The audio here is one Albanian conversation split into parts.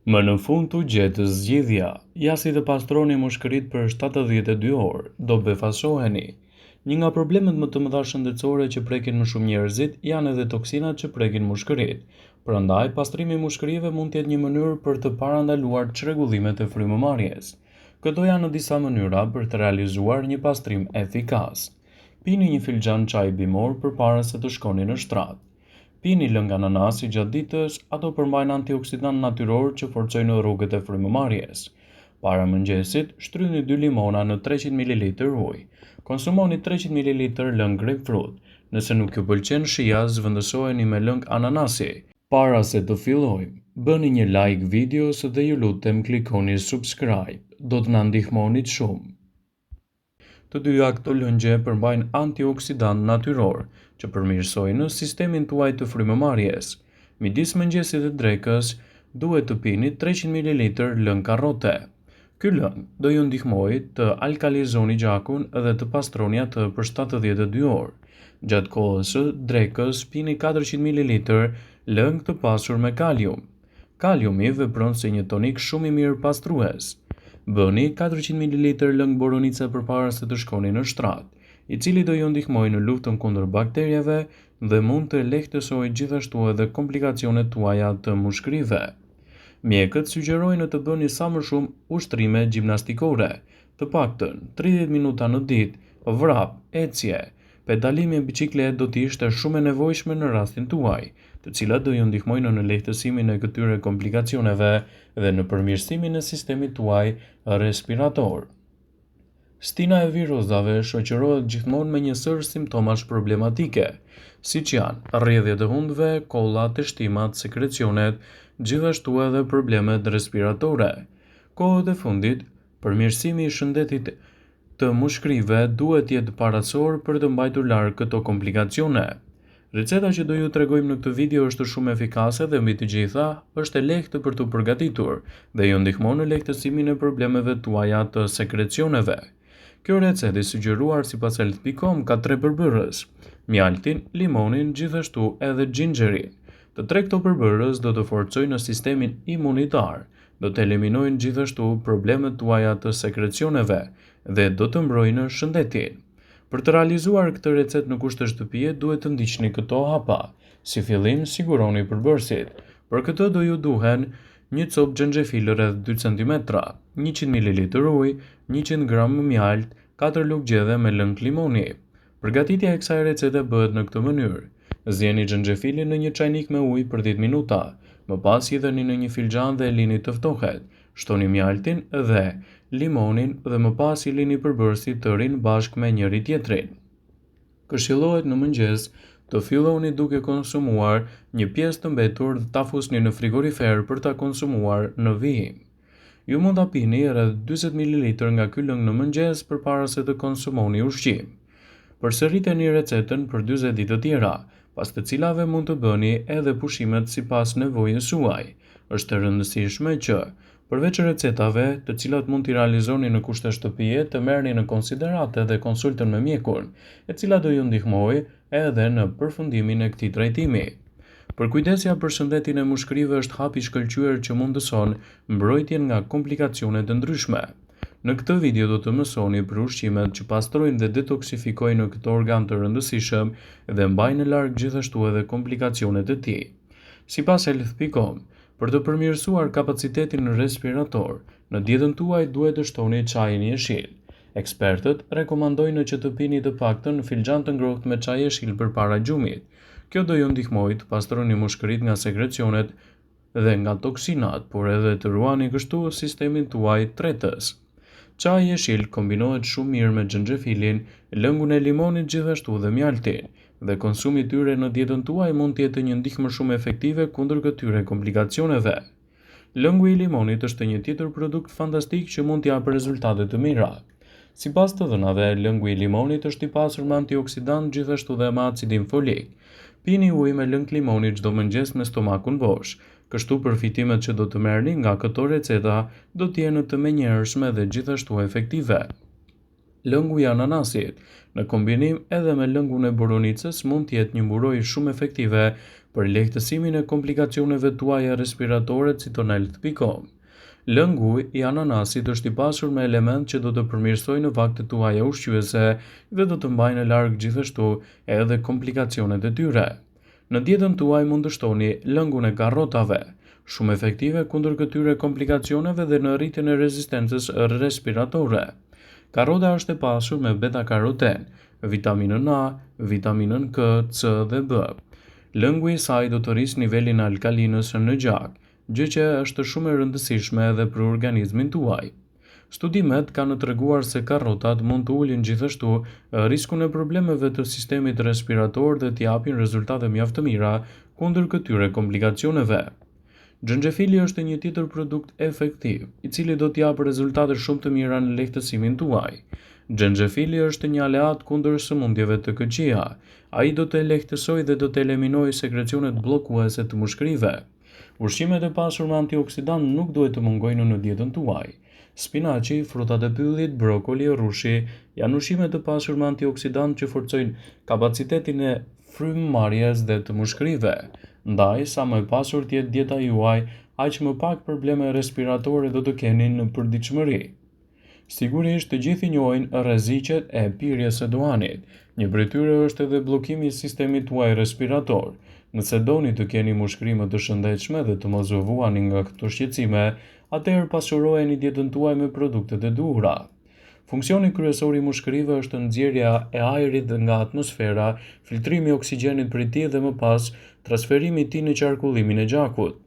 Më në fund të gjetës zgjidhja, jasi të pastroni mushkërit për 72 orë, do befasoheni. Një nga problemet më të mëdha shëndetësore që prekin më shumë njerëzit janë edhe toksinat që prekin mushkërit. Prandaj, pastrimi i mushkërive mund të jetë një mënyrë për të parandaluar çrregullimet e frymëmarrjes. Këto janë disa mënyra për të realizuar një pastrim efikas. Pini një filxhan çaj bimor përpara se të shkoni në shtrat. Pini lëng ananasi gjatë ditës, ato përmbajnë antioksidant natyror që forcojnë rrugët e frymëmarrjes. Para mëngjesit, shtrydhni 2 limona në 300 ml ujë. Konsumoni 300 ml lëng grapefruit. Nëse nuk ju pëlqen shija, zvendësojeni me lëng ananasi. Para se të fillojmë, bëni një like videos dhe ju lutem klikoni subscribe. Do të na ndihmonit shumë. Të dyja këto lëngje përmbajnë antioksidant natyror, që përmirësojnë sistemin tuaj të frymëmarrjes. Midis mëngjesit dhe drekës, duhet të pini 300 ml lëng karrote. Ky lëng do ju ndihmojë të alkalizoni gjakun dhe të pastroni atë për 72 orë. Gjatë kohës së drekës, pini 400 ml lëng të pasur me kalium. Kaliumi vepron si një tonik shumë i mirë pastrues. Bëni 400 ml lëng boronice përpara se të shkoni në shtrat, i cili do ju ndihmojë në luftën kundër bakterjeve dhe mund të lehtësojë gjithashtu edhe komplikacionet tuaja të mushkërive. Mjekët sugjerojnë të bëni sa më shumë ushtrime gjimnastikore, të paktën 30 minuta në ditë, vrap, ecje. Pedalimi me biçikletë do të ishte shumë e nevojshme në rastin tuaj, të cilat do ju ndihmojnë në lehtësimin e këtyre komplikacioneve dhe në përmirësimin e sistemit tuaj respirator. Stina e virozave shoqërohet gjithmonë me një sër simptomash problematike, siç janë rrjedhjet e hundëve, kollat, teshtimat, sekrecionet, gjithashtu edhe problemet respiratore. Kohët e fundit, përmirësimi i shëndetit të mushkërive duhet të jetë parasorë për të mbajtur larg këto komplikacione. Receta që do ju tregojmë në këtë video është shumë efikase dhe mbi të gjitha është e lehtë për të përgatitur dhe ju ndihmon në lehtësimin e problemeve tuaja të sekrecioneve. Kjo recetë i sugjeruar sipas health.com ka 3 përbërës: mjaltin, limonin, gjithashtu edhe xhinxherin. Të tre këto përbërës do të forcojnë sistemin imunitar, do të eliminojnë gjithashtu problemet tuaja të sekrecioneve dhe do të mbrojnë shëndetin. Për të realizuar këtë recetë në kushte shtëpie, duhet të ndiqni këto hapa. Si fillim, siguroni përbërësit. Për këtë do ju duhen një copë xhenxhefil rreth 2 cm, 100 ml ujë, 100 g mjalt, 4 lugë gjedhe me lëng limoni. Përgatitja e kësaj recete bëhet në këtë mënyrë. Zjeni xhenxhefilin në një çajnik me ujë për 10 minuta. Më pas hidheni në një filxhan dhe lini të ftohet. Shtoni mjaltin dhe limonin dhe më pas i lini përbërësit të rinj bashkë me njëri tjetrin. Këshillohet në mëngjes të filloni duke konsumuar një pjesë të mbetur dhe ta fusni në frigorifer për ta konsumuar në vijim. Ju mund ta pini rreth 40 ml nga ky lëng në mëngjes përpara se të konsumoni ushqim. Përsëriteni recetën për 40 ditë të tjera, pas të cilave mund të bëni edhe pushimet sipas nevojës suaj. Është e rëndësishme që përveç recetave, të cilat mund t'i realizoni në kushte shtëpie, të merrni në konsiderate dhe konsultën me mjekun, e cila do ju ndihmojë edhe në përfundimin e këtij trajtimi. Përkujdesja për shëndetin e mushkërive është hap i shkëlqyer që mundëson mbrojtjen nga komplikacionet e ndryshme. Në këtë video do të mësoni për ushqimet që pastrojnë dhe detoksifikojnë këtë organ të rëndësishëm dhe mbajnë larg gjithashtu edhe komplikacionet e tij. Sipas health.com, për të përmirësuar kapacitetin respirator, në dietën tuaj duhet të shtoni çajin jeshil. Ekspertët rekomandojnë që të pini të paktën në filxhan të ngrohtë me çaj jeshil përpara gjumit. Kjo do ju ndihmojë të pastroni mushkëritë nga sekrecionet dhe nga toksinat, por edhe të ruani kështu sistemin tuaj tretës. Çaji jeshil kombinohet shumë mirë me xhenxhefilin, lëngun e limonit gjithashtu dhe mjaltin, dhe konsumi i tyre në dietën tuaj mund të jetë një ndihmë shumë efektive kundër këtyre komplikacioneve. Lëngu i limonit është një tjetër produkt fantastik që mund të japë rezultate të mira. Sipas të dhënave, lëngu i limonit është i pasur me antioksidant gjithashtu dhe me acidin folik. Pini ujë me lëng limoni çdo mëngjes me stomakun bosh. Kështu përfitimet që do të merrni nga këto receta do të jenë të menjëhershme dhe gjithashtu efektive. Lëngu i ananasit, në kombinim edhe me lëngun e boronicës, mund të jetë një mburojë shumë efektive për lehtësimin e komplikacioneve tuaja respiratore, citon health.com. Lëngu i ananasit është i pasur me element që do të përmirësojnë vaktet tuaja ushqyese dhe do të mbajnë larg gjithashtu edhe komplikacionet e tyre. Në dietën tuaj mund të shtoni lëngun e karrotave, shumë efektive kundër këtyre komplikacioneve dhe në rritjen e rezistencës respiratore. Karrota është e pasur me beta-karoten, vitaminën A, vitaminën K, C dhe B. Lëngu i saj do të rrisë nivelin e alkalinës në gjak, gjë që është shumë e rëndësishme edhe për organizmin tuaj. Studimet kanë treguar se karrotat mund të ulin gjithashtu riskun e problemeve të sistemit respirator dhe të japin rezultate mjaft të mira kundër këtyre komplikacioneve. Xhenxhefili është një tjetër produkt efektiv, i cili do të japë rezultate shumë të mira në lehtësimin tuaj. Xhenxhefili është një aleat kundër sëmundjeve të këqija. Ai do të lehtësojë dhe do të eliminojë sekrecionet bllokuese të mushkërive. Ushqimet e pasur me antioksidant nuk duhet të mungojnë në dietën tuaj. Spinaçi, frutat e pyllit, brokoli, rrushi janë ushqime të pasur me antioksidant që forcojnë kapacitetin e frymëmarrjes dhe të mushkërive. Ndaj, sa më e pasur të jetë dieta juaj, aq më pak probleme respiratore do të keni në përditshmëri. Sigurisht të gjithë njohin rreziqet e pirjes së duanit. Një prej tyre është edhe bllokimi i sistemit tuaj respirator. Nëse doni të keni mushkëri të shëndetshme dhe të mos u vuani nga këto shqetësime, atëherë pasurojeni dietën tuaj me produktet e duhura. Funksioni kryesor i mushkërive është nxjerrja e ajrit nga atmosfera, filtrimi i oksigjenit prej tij dhe më pas transferimi i tij në qarkullimin e gjakut.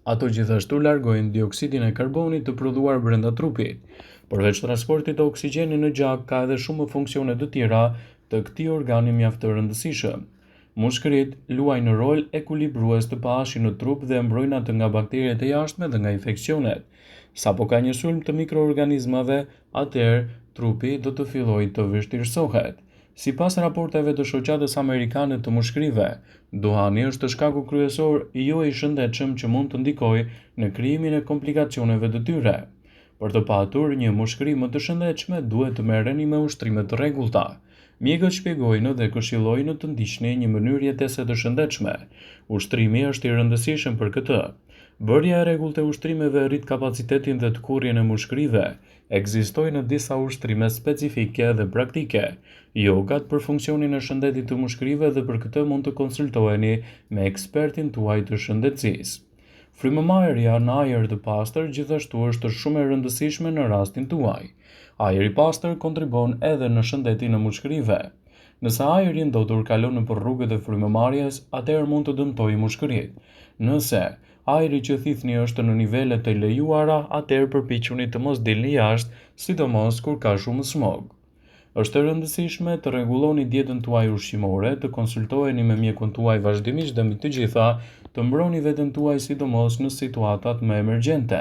Ato gjithashtu largojnë dioksidin e karbonit të prodhuar brenda trupit. Përveç transportit të oksigjenit në gjak, ka edhe shumë funksione të tjera të këtij organi mjaft të rëndësishëm. Mushkërit luajnë rol ekuilibrues të pH-it në trup dhe mbrojnë atë nga bakteriet e jashtme dhe nga infeksionet. Sapo ka një sulm të mikroorganizmave, atëherë trupi do të fillojë të vështirësohet. Sipas raporteve të Shoqatës Amerikane të Mushkërive, duhani është shkaku kryesor jo i shëndetshëm që mund të ndikojë në krijimin e komplikacioneve të tyre. Për të patur një mushkëri më të shëndetshme, duhet të merreni me ushtrime të rregullta. Mjekët shpjegojnë dhe këshillojnë të ndiqni një mënyrë jetese të shëndetshme. Ushtrimi është i rëndësishëm për këtë. Bërja e rregullt e ushtrimeve rrit kapacitetin dhe të kurrjen e mushkërive. Ekzistojnë disa ushtrime specifike dhe praktike. Jogat për funksionin e shëndetit të mushkërive dhe për këtë mund të konsultoheni me ekspertin tuaj të shëndetësisë. Frymëmarrja në ajër të pastër gjithashtu është shumë e rëndësishme në rastin tuaj. Ajri i pastër kontribon edhe në shëndetin e mushkërive. Nëse ajri i ndotur kalon nëpër rrugët e frymëmarrjes, atëherë mund të dëmtojë mushkëritë. Nëse ajri që thithni është në nivele të lejuara, atëherë përpiquni të mos dilni jashtë, sidomos kur ka shumë smog. Është e rëndësishme të rregulloni dietën tuaj ushqimore, të konsultoheni me mjekun tuaj vazhdimisht dhe mbi të gjitha, të mbroni veten tuaj sidomos në situatat më emergjente.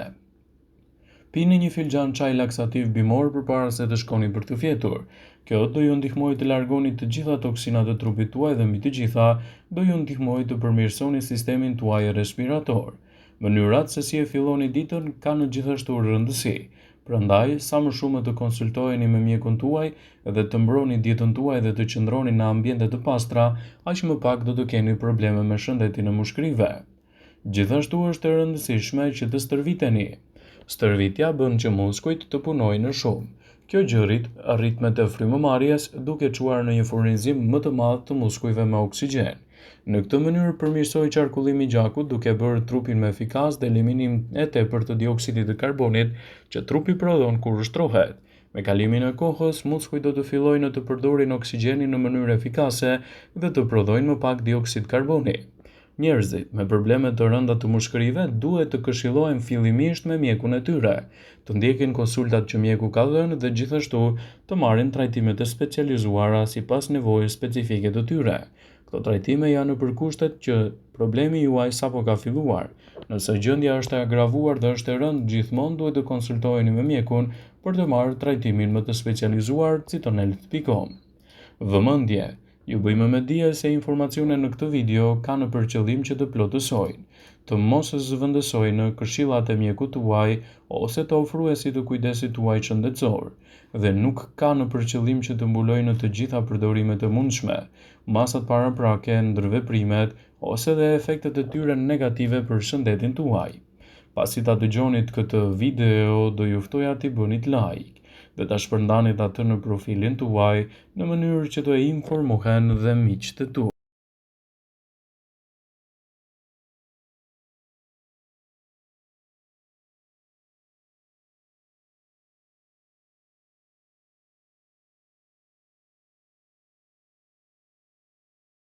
Pini një filxhan çaj laksativ bimor përpara se të shkoni për të fjetur. Kjo do ju ndihmojë të largoni të gjitha toksinat e trupit tuaj dhe mbi të gjitha do ju ndihmojë të përmirësoni sistemin tuaj respirator. Mënyrat se si e filloni ditën kanë gjithashtu rëndësi. Prandaj, sa më shumë të konsultoheni me mjekun tuaj dhe të mbroni dietën tuaj dhe të qëndroni në ambiente të pastra, aq më pak do të keni probleme me shëndetin e mushkërive. Gjithashtu është e rëndësishme që të stërviteni. Stërvitja bën që muskujt të punojnë më shumë. Kjo gjërit ritmet e frymëmarrjes duke çuar në një furnizim më të madh të muskujve me oksigjen. Në këtë mënyrë përmirësoj qarkullimi i gjakut duke bërë trupin më efikas dhe eliminim e tepërt të dioksidit të karbonit që trupi prodhon kur ushtrohet. Me kalimin e kohës, muskujt do të fillojnë të përdorin oksigjenin në mënyrë efikase dhe të prodhojnë më pak dioksid karboni. Njerëzit me probleme të rënda të mushkërive duhet të këshillohen fillimisht me mjekun e tyre, të ndjekin konsultat që mjeku ka dhënë dhe gjithashtu të marrin trajtimet e specializuara sipas nevojës specifike të tyre. Këto trajtime janë nëpër kushtet që problemi juaj sapo ka filluar. Nëse gjendja është e agravuar dhe është e rëndë, gjithmonë duhet të konsultoheni me mjekun për të marrë trajtimin më të specializuar, citon health.com. Vëmendje. Ju bëjmë me dije se informacionet në këtë video kanë për qëllim që të plotësojnë, të mos zëvendësojnë këshillat e mjekut tuaj ose të ofruesit të kujdesit tuaj shëndetësor, dhe nuk kanë për qëllim që të mbulojnë të gjitha përdorimet e mundshme, masat paraprake, ndërveprimet ose dhe efektet e tyre negative për shëndetin tuaj. Pasi ta dëgjonit këtë video, do ju ftoja t'i bënit like dhe ta shpërndanit atë në profilin tuaj në mënyrë që të informohen dhe miqtë tuaj.